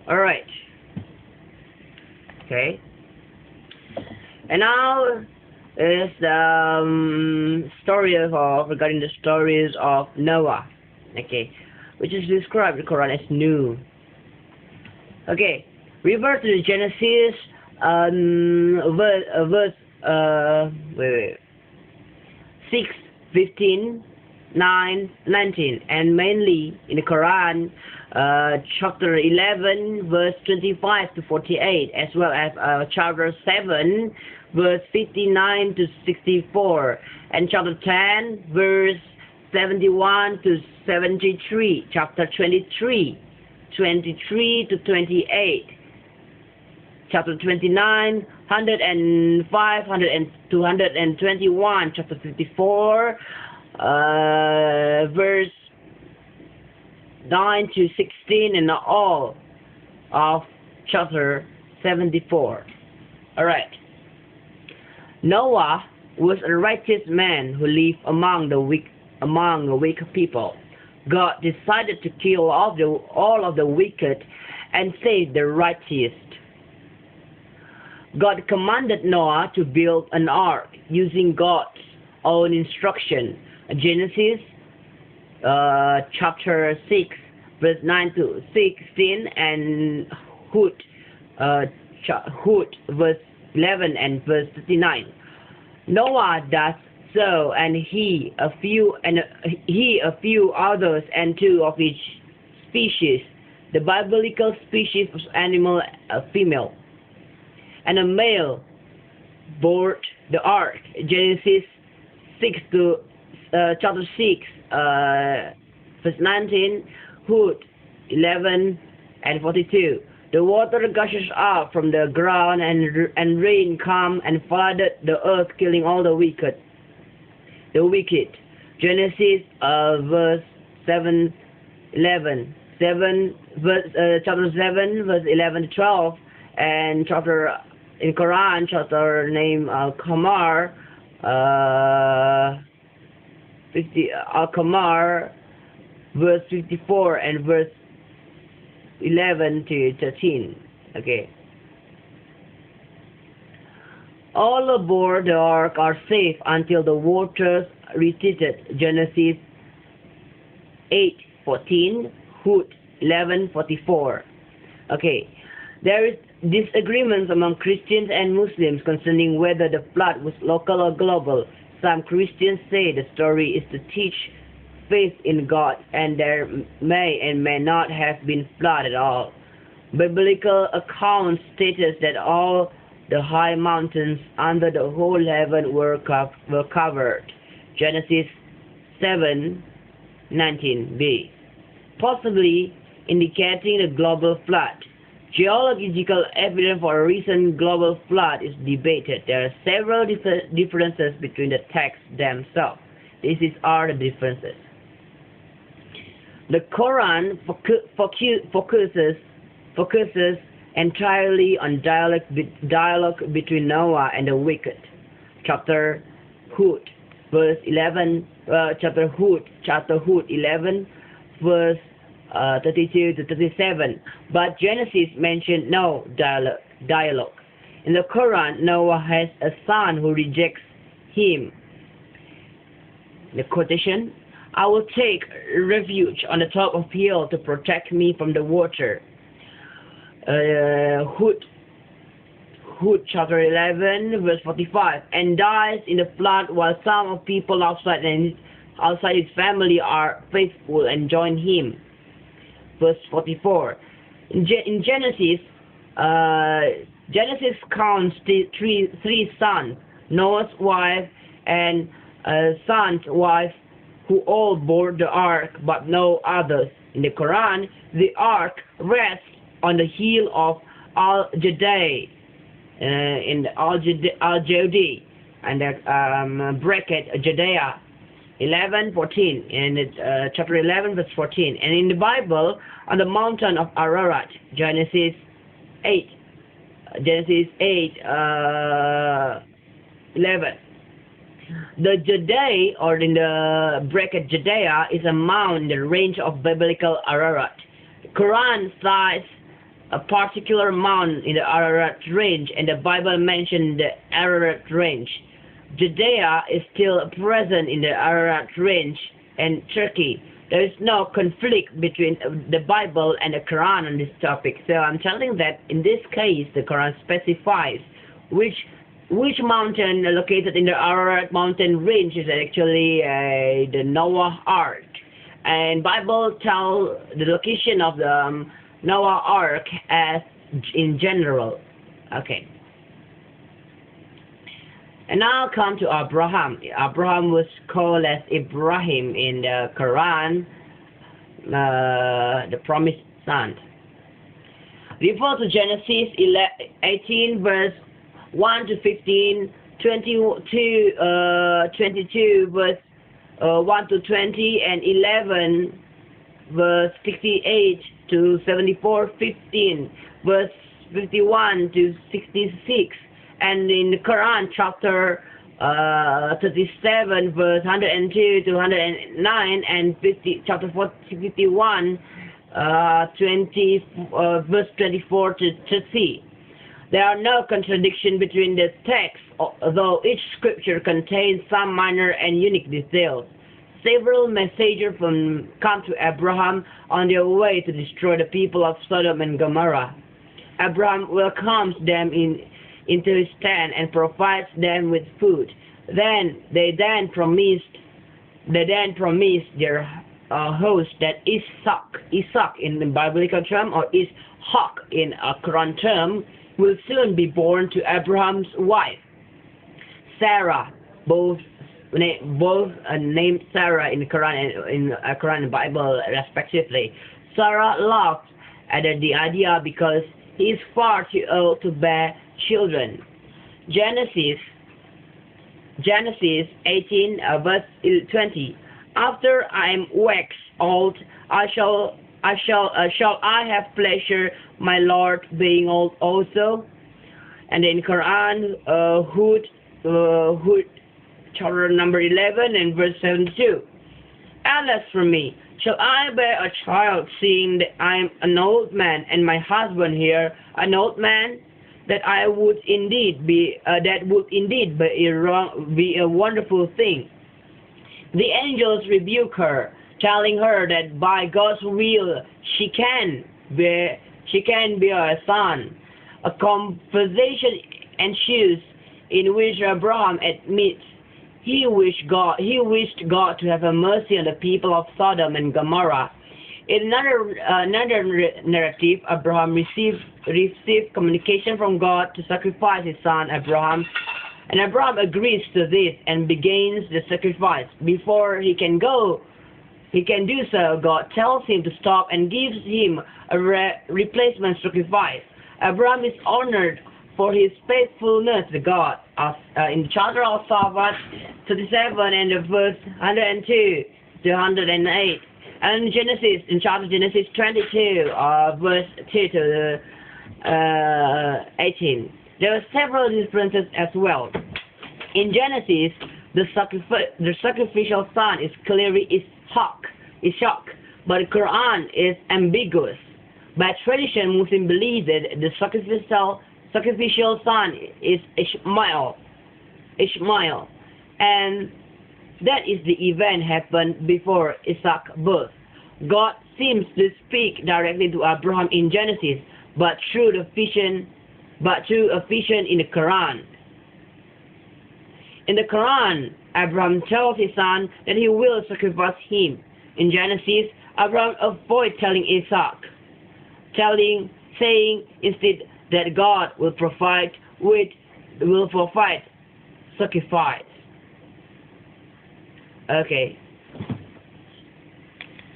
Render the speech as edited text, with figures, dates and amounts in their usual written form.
Alright. Okay. And now is the story regarding the stories of Noah. Okay. Which is described in the Quran as new. Okay. Revert to the Genesis verse 6, 15, 9, 19, and mainly in the Quran, chapter 11, verse 25 to 48, as well as chapter 7, verse 59 to 64, and chapter 10, verse 71 to 73, chapter 23, 23 to 28, chapter 29, 105, 100 and 221, chapter 54, verse 9 to 16, and all of chapter 74. Alright. Noah was a righteous man who lived among the weak people. God decided to kill all of the wicked and save the righteous. God commanded Noah to build an ark using God's own instruction. Genesis chapter 6, verse 9 to 16, and Hud verse 11 and verse 39. Noah does so, and he a few others, and two of each species. The biblical species was animal, a female, and a male board the ark. Genesis 6 to chapter 6, verse 19, Hud 11 and 42. The water gushes up from the ground, and rain come and flooded the earth, killing all the wicked. Genesis verse 7, 11, chapter 7, verse 11 to 12, and chapter in Quran, chapter named Al-Qamar, Al-Qamar, verse 54 and verse 11 to 13. Okay. All aboard the ark are safe until the waters receded. Genesis 8:14, Hud 11:44. Okay. There is disagreements among Christians and Muslims concerning whether the flood was local or global. Some Christians say the story is to teach faith in God, and there may and may not have been flood at all. Biblical accounts stated that all the high mountains under the whole heaven were covered. Genesis 7:19b, possibly indicating a global flood. Geological evidence for a recent global flood is debated. There are several differences between the texts themselves. These are the differences. The Quran focuses entirely on dialogue between Noah and the wicked. Chapter Hud, verse 11. Chapter Hud 11, verse 32 to 37. But Genesis mentioned no dialogue. In the Quran, Noah has a son who rejects him. The quotation: I will take refuge on the top of a hill to protect me from the water. Hud chapter 11, verse 45, and dies in the flood while some of people outside his family are faithful and join him. Verse 44. In Genesis, Genesis counts three sons, Noah's wife and son's wife, who all board the ark, but no others. In the Quran, the ark rests on the hill of Al-Jadai, in Al-Judi, and the bracket Judea, 11:14, in chapter 11, verse 14. And in the Bible, on the mountain of Ararat, Genesis 8, 11. The Judea, or in the bracket Judea, is a mountain in the range of biblical Ararat. The Quran cites a particular mound in the Ararat range, and the Bible mentioned the Ararat range. Judea is still present in the Ararat range and Turkey. There is no conflict between the Bible and the Quran on this topic. So I'm telling that in this case, the Quran specifies which mountain located in the Ararat mountain range is actually the Noah Ark, and Bible tell the location of the Noah Ark as in general. Okay. And now come to Abraham. Abraham was called as Ibrahim in the Quran, the promised son. Refer to Genesis 18 verse 1 to 15, 22 verse 1 to 20, and 11 verse 68 to 74, 15 verse 51 to 66. And in the Quran, chapter 37, verse 102 to 109, and chapter 51, verse 24 to 30. There are no contradictions between the texts, although each scripture contains some minor and unique details. Several messengers come to Abraham on their way to destroy the people of Sodom and Gomorrah. Abraham welcomes them into his tent and provides them with food. They then promised their host that Isaac in the biblical term, or Ishaq in a Quran term, will soon be born to Abraham's wife, Sarah, both named Sarah in the Quran and Bible respectively. Sarah laughed at the idea because he is far too old to bear children. Genesis 18 verse 20. After I am waxed old, shall I have pleasure, my Lord, being old also? And in Quran, Hud chapter number 11 and verse 72. Alas for me, shall I bear a child, seeing that I am an old man, and my husband here an old man? That would indeed be a wonderful thing. The angels rebuke her, telling her that by God's will she can bear a son. A conversation ensues in which Abraham admits he wished God to have a mercy on the people of Sodom and Gomorrah. In another narrative, Abraham received communication from God to sacrifice his son Abraham, and Abraham agrees to this and begins the sacrifice. Before he can do so, God tells him to stop and gives him a replacement sacrifice. Abraham is honored for his faithfulness to God. In the chapter of Psalm 37 and the verse 102 to 108. And in chapter Genesis 22, verse 2 to 18. There are several differences as well. In Genesis, the sacrificial son is clearly Ishaq, but the Quran is ambiguous. By tradition, Muslims believe that the sacrificial son is Ishmael, and that is the event happened before Isaac's birth. God seems to speak directly to Abraham in Genesis, but through a vision in the Quran. In the Quran, Abraham tells his son that he will sacrifice him. In Genesis, Abraham avoids telling Isaac, saying instead that God will provide sacrifice. Okay.